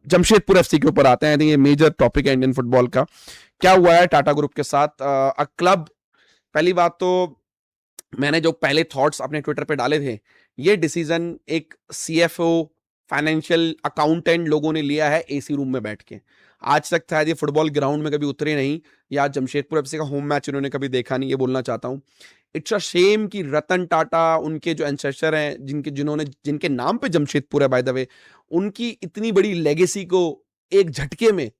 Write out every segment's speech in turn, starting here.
Jamshedpur FC के ऊपर आते हैं। आई थिंक ये मेजर टॉपिक है इंडियन फुटबॉल का। क्या हुआ है टाटा ग्रुप के साथ? क्लब, पहली बात तो मैंने जो पहले थॉट्स अपने ट्विटर पे डाले थे, ये डिसीजन एक सीएफओ फाइनेंशियल अकाउंटेंट लोगों ने लिया है एसी रूम में बैठ के। आज तक शायद ये फुटबॉल ग्राउंड में कभी उतरे नहीं, या जमशेदपुर एफसी का होम मैच इन्होंने कभी देखा नहीं, ये बोलना चाहता हूँ। इट्स अ शेम कि रतन टाटा, उनके जो एंसेस्टर हैं, जिनके नाम पे जमशेदपुर है बाय द वे, उनकी इतनी बड़ी लेगेसी को एक झटके में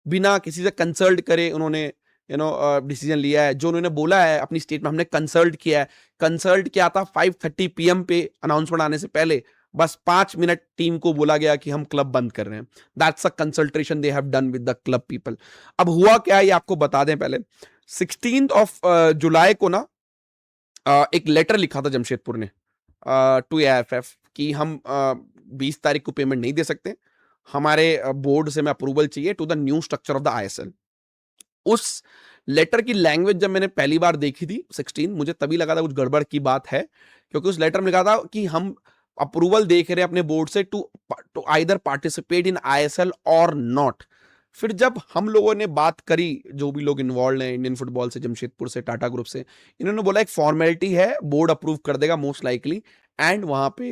बिना किसी से कंसल्ट करे उन्होंने डिसीजन लिया है। जो उन्होंने बोला है अपनी स्टेट में, हमने कंसल्ट किया है। कंसल्ट क्या था? 5:30 PM पे अनाउंसमेंट आने से पहले बस 5 मिनट टीम को बोला गया कि हम क्लब बंद कर रहे हैं। That's a consultation they have done with the club people. अब हुआ क्या है ये आपको बता दें पहले। 16 जुलाई को ना एक लेटर लिखा था जमशेदपुर ने टू एआईएफएफ कि हम 20 तारीख को पेमेंट नहीं दे सकते, हमारे बोर्ड से हमें अप्रूवल चाहिए to the new structure of the ISL. उस लेटर की लैंग्वेज जब मैंने पहली बार देखी थी 16, मुझे तभी लगा था कुछ गड़बड़ की बात है, क्योंकि उस लेटर में लिखा था कि हम अप्रूवल देख रहे हैं अपने बोर्ड से to either participate in ISL और नॉट। फिर जब हम लोगों ने बात करी, जो भी लोग इन्वॉल्व हैं इंडियन फुटबॉल से, जमशेदपुर से, टाटा ग्रुप से, इन्होंने बोला एक फॉर्मेलिटी है, बोर्ड अप्रूव कर देगा मोस्ट लाइकली, एंड वहां पे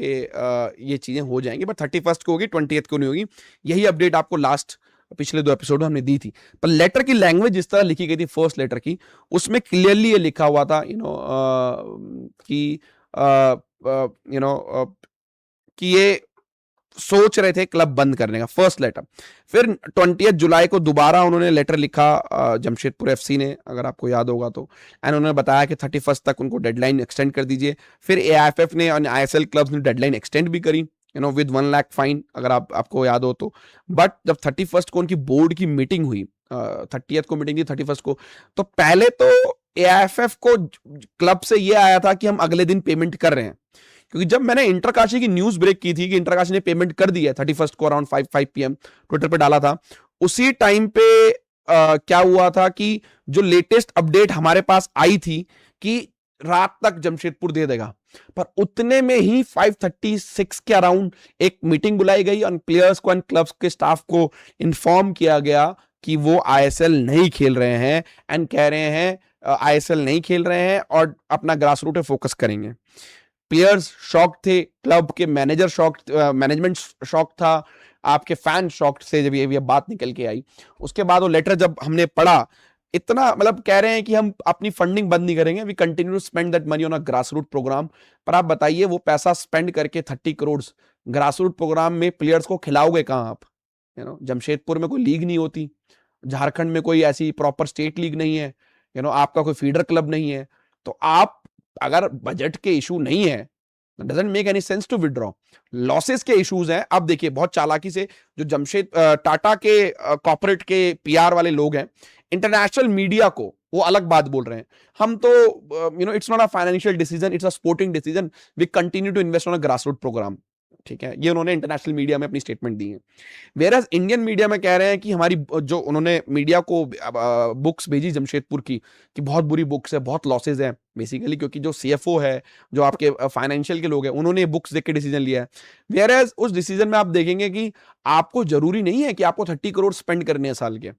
ये चीजें हो जाएंगी, बट 31 को होगी, 20 को नहीं होगी। यही अपडेट आपको लास्ट पिछले 2 एपिसोड में हमने दी थी। पर लेटर की लैंग्वेज जिस तरह लिखी गई थी फर्स्ट लेटर की, उसमें क्लियरली ये लिखा हुआ था कि ये सोच रहे थे क्लब बंद करने का, फर्स्ट लेटर। फिर 20 जुलाई को दोबारा उन्होंने लेटर लिखा जमशेदपुर एफसी ने, अगर आपको याद होगा तो, एंड उन्होंने बताया कि 31 तक उनको डेडलाइन एक्सटेंड कर दीजिए। फिर एआईएफएफ ने और आईएसएल क्लब्स ने डेडलाइन एक्सटेंड भी करी, विद 1 लाख फाइन, अगर आपको याद हो तो। बट जब 31 को उनकी बोर्ड की मीटिंग हुई, 30th को मीटिंग थी, 31 को, तो पहले तो एआईएफएफ को क्लब से ये आया था कि हम अगले दिन पेमेंट कर रहे हैं, क्योंकि जब मैंने इंटरकाशी की न्यूज ब्रेक की थी कि इंटरकाशी ने पेमेंट कर दी है 31 को अराउंड 5 PM, ट्विटर पे डाला था, उसी टाइम पे क्या हुआ था कि जो लेटेस्ट अपडेट हमारे पास आई थी कि रात तक जमशेदपुर दे देगा, पर उतने में ही 5:36 के अराउंड एक मीटिंग बुलाई गई और प्लेयर्स को एंड क्लब्स के स्टाफ को इन्फॉर्म किया गया कि वो आईएसएल नहीं खेल रहे हैं, एंड कह रहे हैं आईएसएल नहीं खेल रहे हैं और अपना ग्रास रूट पे फोकस करेंगे। प्लेयर्स शॉक थे, क्लब के मैनेजर शॉक, मैनेजमेंट शॉक था, आपके फैन शॉक थे जब ये बात निकल के आई। उसके बाद वो लेटर जब हमने पढ़ा, इतना मतलब कह रहे हैं कि हम अपनी फंडिंग बंद नहीं करेंगे, we continue to spend that money on a grass root programme. पर आप बताइए, वो पैसा स्पेंड करके 30 करोड़ ग्रास रूट प्रोग्राम में प्लेयर्स को खिलाओगे कहां आप? जमशेदपुर में कोई लीग नहीं होती, झारखंड में कोई ऐसी प्रॉपर स्टेट लीग नहीं है, आपका कोई फीडर क्लब नहीं है, तो आप अगर बजट के इशू नहीं है, doesn't make any sense to withdraw. Losses के इश्यूज हैं। अब देखिए, बहुत चालाकी से जो टाटा के कॉर्पोरेट के पीआर वाले लोग हैं, इंटरनेशनल मीडिया को वो अलग बात बोल रहे हैं, हम तो it's not a financial decision, it's a sporting decision, we continue to invest on a grass root programme. ठीक है, ये उन्होंने इंटरनेशनल मीडिया में अपनी स्टेटमेंट दी है। वेरएज इंडियन मीडिया में कह रहे हैं कि हमारी, जो उन्होंने मीडिया को बुक्स भेजी जमशेदपुर की, कि बहुत बुरी बुक्स है, बहुत लॉसेज है बेसिकली, क्योंकि जो सीएफओ है, जो आपके फाइनेंशियल के लोग हैं, उन्होंने बुक्स देख के डिसीजन लिया है। वेरएज उस डिसीजन में आप देखेंगे कि आपको जरूरी नहीं है कि आपको 30 करोड़ स्पेंड करने हैं साल के।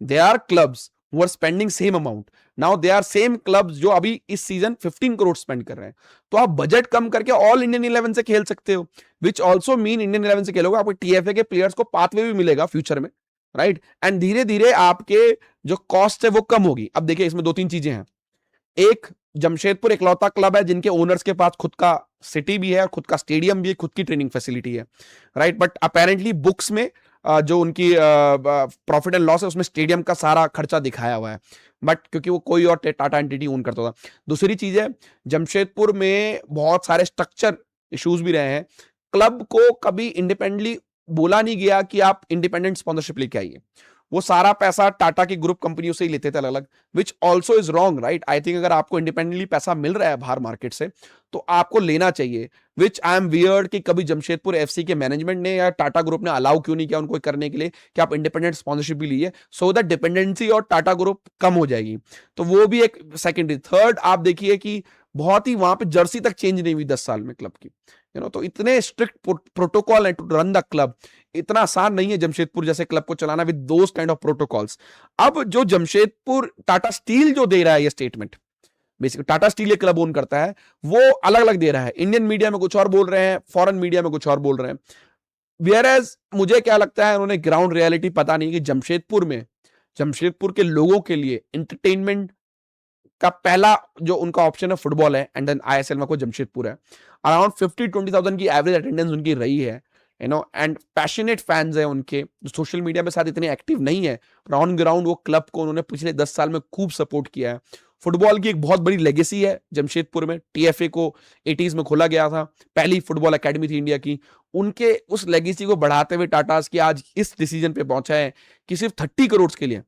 They are clubs who are spending same amount. Now they are same clubs जो अभी इस सीजन 15 करोड़ स्पेंड कर रहे हैं, तो आप बजट कम करके ऑल इंडियन 11 से खेल सकते हो, विच ऑल्सो मीन इंडियन 11 से खेलोगे, आपको टीएफए के प्लेयर्स को पाथवे भी मिलेगा फ्यूचर में, राइट? एंड धीरे धीरे आपके जो कॉस्ट है वो कम होगी। अब देखिए, इसमें 2-3 चीजें हैं। एक, जमशेदपुर इकलौता क्लब है जिनके ओनर्स के पास खुद का सिटी भी है, खुद का स्टेडियम भी है, खुद की ट्रेनिंग फैसिलिटी है, राइट? बट अपेरेंटली बुक्स में जो उनकी प्रॉफिट एंड लॉस है, उसमें स्टेडियम का सारा खर्चा दिखाया हुआ है, बट क्योंकि वो कोई और टाटा एंटिटी ओन करता था। दूसरी चीज है, जमशेदपुर में बहुत सारे स्ट्रक्चर इश्यूज भी रहे हैं। क्लब को कभी इंडिपेंडेंटली बोला नहीं गया कि आप इंडिपेंडेंट स्पॉन्सरशिप लेके आइए, वो सारा पैसा टाटा की ग्रुप कंपनियों से ही लेते थे अलग अलग, which also is wrong, right? I think अगर आपको इंडिपेंडेंटली पैसा मिल रहा है बाहर मार्केट से, तो आपको लेना चाहिए, विच आई एम वियर्ड कि कभी जमशेदपुर एफसी के मैनेजमेंट ने या टाटा ग्रुप ने अलाउ क्यों नहीं किया उनको करने के लिए कि आप इंडिपेंडेंट स्पॉन्सरशिप भी लीजिए, सो दैट डिपेंडेंसी और टाटा ग्रुप कम हो जाएगी। तो वो भी एक सेकेंडरी। थर्ड, आप देखिए कि बहुत ही वहां पे जर्सी तक चेंज नहीं हुई 10 साल में क्लब की, तो इतने स्ट्रिक्ट प्रोटोकॉल है टू रन द क्लब। इतना आसान नहीं है जमशेदपुर जैसे क्लब को चलाना with those kind of protocols. अब जो जमशेदपुर टाटा स्टील जो दे रहा है ये स्टेटमेंट, बेसिकली टाटा स्टील ये क्लब ओन करता है, वो अलग अलग दे रहा है। इंडियन मीडिया में कुछ और बोल रहे हैं, फॉरेन मीडिया में कुछ और बोल रहे हैं। वेयरएज मुझे क्या लगता है, उन्होंने ग्राउंड रियलिटी पता नहीं कि जमशेदपुर के लोगों के लिए एंटरटेनमेंट का पहला जो उनका ऑप्शन है फुटबॉल है, एंड देन आईएसएल में कोई जमशेदपुर है। अराउंड 50-20,000 की एवरेज अटेंडेंस उनकी रही है, एंड पैशनेट फैंस है उनके, जो सोशल मीडिया में साथ इतने एक्टिव नहीं है, ऑन ग्राउंड वो क्लब को उन्होंने पिछले 10 साल में खूब सपोर्ट किया है। फुटबॉल की एक बहुत बड़ी लेगेसी है जमशेदपुर में, टीएफए को 80s में खोला गया था, पहली फुटबॉल एकेडमी थी इंडिया की। उनके उस लेगेसी को बढ़ाते हुए टाटास की आज इस डिसीजन पे पहुंचा है कि सिर्फ 30 करोड़ के लिए।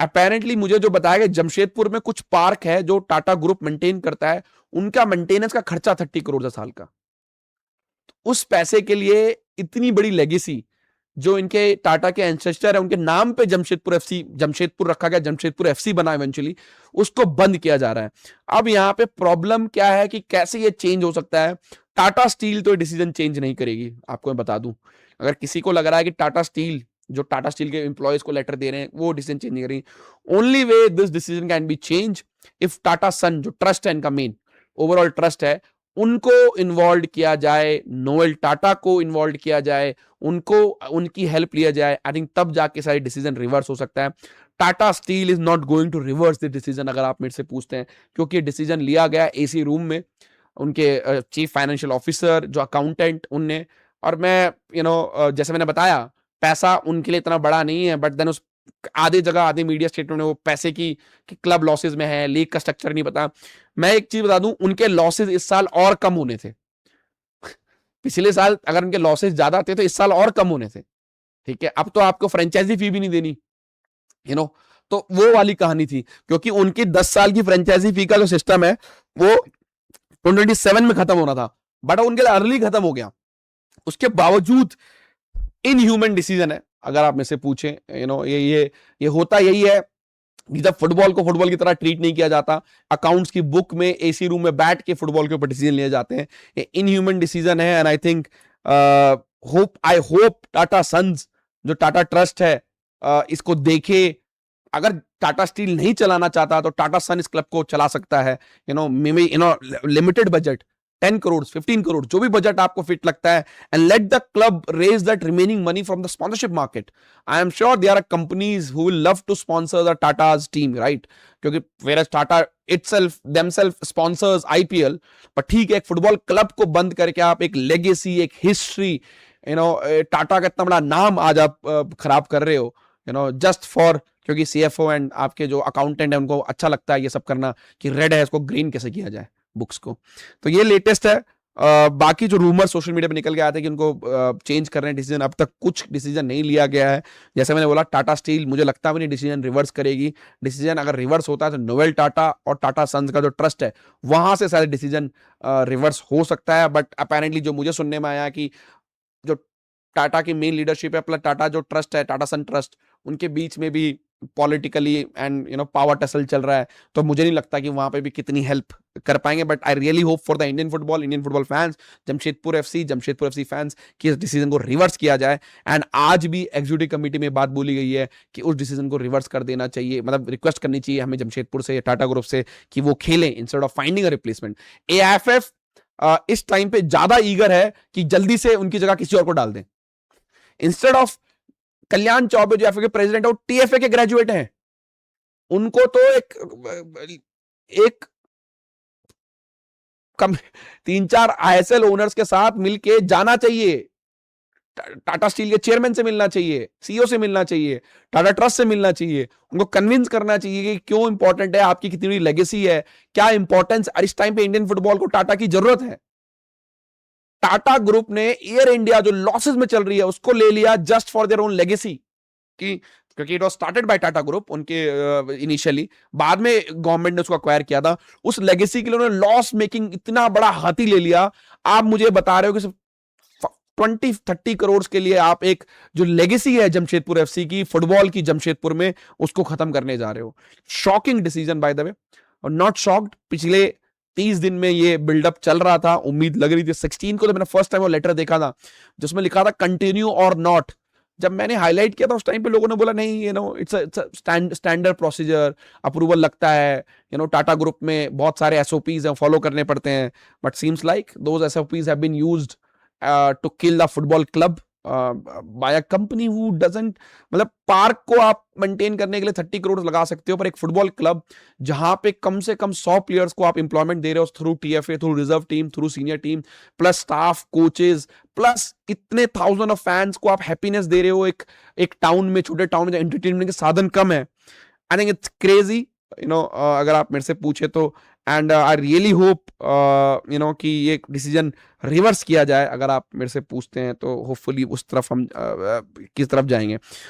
अपेरेंटली मुझे जो बताया गया, जमशेदपुर में कुछ पार्क है जो टाटा ग्रुप मेंटेन करता है, उनका मेंटेनेंस का खर्चा 30 करोड़ साल का। उस पैसे के लिए इतनी बड़ी लेगेसी जो इनके टाटा के एंसेस्टर है, उनके नाम पे जमशेदपुर रखा गया, जमशेदपुर एफसी बना इवेंचुअली, उसको बंद किया जा रहा है। अब यहां पे प्रॉब्लम क्या है कि कैसे ये चेंज हो सकता है। टाटा स्टील तो डिसीजन चेंज नहीं करेगी, आपको मैं बता दूं। अगर किसी को लग रहा है कि टाटा स्टील के एम्प्लॉयज को लेटर दे रहे हैं वो डिसीजन चेंज नहीं करेंगे, only way this decision can be change if Tata Sons जो ट्रस्ट है, इनका मेन ओवरऑल ट्रस्ट है, उनको इन्वॉल्व किया जाए, नोएल टाटा को इन्वॉल्व किया जाए, उनकी हेल्प लिया जाए। आई थिंक तब जाके सारी डिसीजन रिवर्स हो सकता है। Tata steel is not going to reverse the decision, अगर आप मेरे से पूछते हैं, क्योंकि डिसीजन लिया गया एसी रूम में, उनके चीफ फाइनेंशियल ऑफिसर जो अकाउंटेंट उनने, और मैं जैसे मैंने बताया पैसा उनके लिए इतना बड़ा नहीं है, बट देन उस आधे जगह आधे मीडिया स्टेटमेंट में वो पैसे की कि क्लब लॉसेज में है, लीग का स्ट्रक्चर नहीं पता। मैं एक चीज बता दूं, उनके लॉसेज इस साल और कम होने थे। पिछले साल अगर उनके लॉसेज ज्यादा थे तो इस साल और कम होने थे, ठीक है। अब तो आपको फ्रेंचाइजी फी भी नहीं देनी, तो वो वाली कहानी थी, क्योंकि उनकी 10 साल की फ्रेंचाइजी फी का जो सिस्टम है वो 2027 में खत्म होना था, बट उनके लिए अर्ली खत्म हो गया। उसके बावजूद इनह्यूमन डिसीजन है, अगर आप मेरे से पूछें, ये होता यही है कि जब फुटबॉल को फुटबॉल की तरह ट्रीट नहीं किया जाता, अकाउंट्स की बुक में एसी रूम में बैठ के फुटबॉल के ऊपर डिसीजन लिए जाते हैं। ये इनह्यूमन डिसीजन है, and I think I hope Tata sons जो टाटा ट्रस्ट है इसको देखे। अगर टाटा स्टील नहीं चलाना चाहता तो टाटा सन इस क्लब को चला सकता है, लिमिटेड बजट 10 करोड़ 15 करोड़ जो भी बजट आपको फिट लगता है, and let the club raise that remaining money from the sponsorship market. I am sure there are companies who will love to sponsor the Tata's team, right, क्योंकि where Tata itself themselves sponsors IPL, पर ठीक है, एक football club को बंद करके आप एक लेगेसी, एक हिस्ट्री, टाटा का इतना बड़ा नाम आज आप खराब कर रहे हो, जस्ट फॉर, क्योंकि सीएफओ एंड आपके जो अकाउंटेंट है उनको अच्छा लगता है ये सब करना कि रेड है इसको ग्रीन कैसे किया जाए बुक्स को। तो ये लेटेस्ट है। बाकी जो रूमर सोशल मीडिया पे निकल के आया था कि उनको चेंज कर रहे हैं डिसीजन, अब तक कुछ डिसीजन नहीं लिया गया है। जैसे मैंने बोला, टाटा स्टील मुझे लगता भी नहीं डिसीजन रिवर्स करेगी। डिसीजन अगर रिवर्स होता है तो नोवेल टाटा और टाटा सन्स का जो ट्रस्ट है वहां से सारे डिसीजन रिवर्स हो सकता है। बट अपेरेंटली जो मुझे सुनने में आया कि जो टाटा की मेन लीडरशिप है प्लस टाटा जो ट्रस्ट है, टाटा सन ट्रस्ट, उनके बीच में भी पॉलिटिकली एंड पावर टसल चल रहा है, तो मुझे नहीं लगता कि वहां पे भी कितनी हेल्प कर पाएंगे। But I really hope for the Indian football fans, Jamshedpur FC fans, कि इस डिसीजन को रिवर्स किया जाए। एंड आज भी एग्जीक्यूटिव कमेटी में बात बोली गई है कि उस डिसीजन को रिवर्स कर देना चाहिए, मतलब रिक्वेस्ट करनी चाहिए हमें जमशेदपुर से, टाटा ग्रुप से, कि वो खेलें instead of finding a replacement. AFF इस टाइम पे ज्यादा ईगर है कि जल्दी से उनकी जगह किसी और को डाल दें, इंस्टेड ऑफ कल्याण चौबे जो एफए के प्रेसिडेंट है वो टीएफए के ग्रेजुएट हैं, उनको तो एक 3-4 आईएसएल ओनर्स के साथ मिलके जाना चाहिए, टाटा स्टील के चेयरमैन से मिलना चाहिए, सीईओ से मिलना चाहिए, टाटा ट्रस्ट से मिलना चाहिए, उनको कन्विंस करना चाहिए कि क्यों इंपॉर्टेंट है, आपकी कितनी बड़ी लेगेसी है, क्या इंपॉर्टेंस इस टाइम पे इंडियन फुटबॉल को टाटा की जरूरत है। टाटा ग्रुप ने एयर इंडिया जो लॉसेस में चल रही है उसको ले लिया just for their own legacy, क्योंकि it was started by Tata group उनके इनिशियली, बाद में गवर्नमेंट ने उसको अक्वायर किया था। उस लेगेसी के लिए उन्होंने लॉस मेकिंग इतना बड़ा हाथी ले लिया। आप मुझे बता रहे हो कि 20-30 करोड़ के लिए आप एक जो लेगेसी है जमशेदपुर एफसी की, फुटबॉल की जमशेदपुर में, उसको खत्म करने जा रहे हो। Shocking decision by the way, और नॉट शॉक्ड। पिछले 30 दिन में ये बिल्डअप चल रहा था, उम्मीद लग रही थी। 16 को तो मैंने फर्स्ट टाइम वो लेटर देखा था जिसमें लिखा था कंटिन्यू और नॉट। जब मैंने हाईलाइट किया था उस टाइम पे लोगों ने बोला नहीं, इट्स स्टैंडर्ड प्रोसीजर, अप्रूवल लगता है, टाटा ग्रुप में बहुत सारे एसओपीज हैं, फॉलो करने पड़ते हैं। But seems like those SOPs have been used to kill the football club by a company who doesn't, मतलब पार्क को आप मेंटेन करने के लिए 30 करोड़ लगा सकते हो, पर एक फुटबॉल क्लब जहां पे कम से कम 100 प्लेयर्स को आप इंप्लॉयमेंट दे रहे हो through TFA, through reserve team, through senior team, plus staff, coaches, plus इतने थाउजेंड ऑफ फैंस को आप हैप्पीनेस दे रहे हो एक टाउन में, छोटे टाउन में एंटरटेनमेंट के साधन कम है। आई थिंक इट्स क्रेजी, अगर आप मेरे से पूछे तो। एंड आई रियली होप कि ये डिसीजन रिवर्स किया जाए। अगर आप मेरे से पूछते हैं तो होपफुली उस तरफ हम किस तरफ जाएंगे।